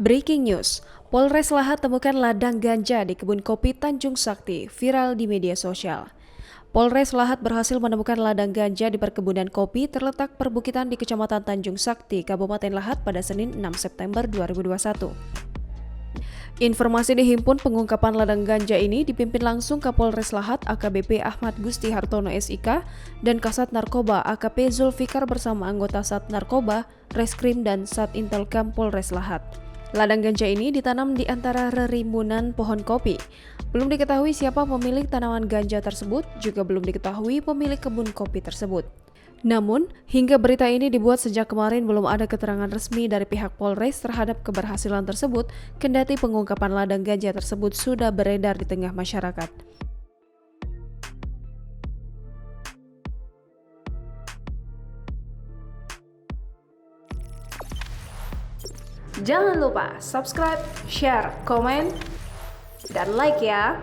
Breaking news, Polres Lahat temukan ladang ganja di kebun kopi Tanjung Sakti, viral di media sosial. Polres Lahat berhasil menemukan ladang ganja di perkebunan kopi terletak perbukitan di Kecamatan Tanjung Sakti, Kabupaten Lahat pada Senin 6 September 2021. Informasi dihimpun pengungkapan ladang ganja ini dipimpin langsung Kapolres Lahat AKBP Ahmad Gusti Hartono SIK dan Kasat Narkoba AKP Zulfikar bersama anggota Sat Narkoba, Reskrim dan Sat Intelkam Polres Lahat. Ladang ganja ini ditanam di antara rerimbunan pohon kopi. Belum diketahui siapa pemilik tanaman ganja tersebut, juga belum diketahui pemilik kebun kopi tersebut. Namun, hingga berita ini dibuat sejak kemarin belum ada keterangan resmi dari pihak Polres terhadap keberhasilan tersebut, kendati pengungkapan ladang ganja tersebut sudah beredar di tengah masyarakat. Jangan lupa subscribe, share, komen, dan like ya!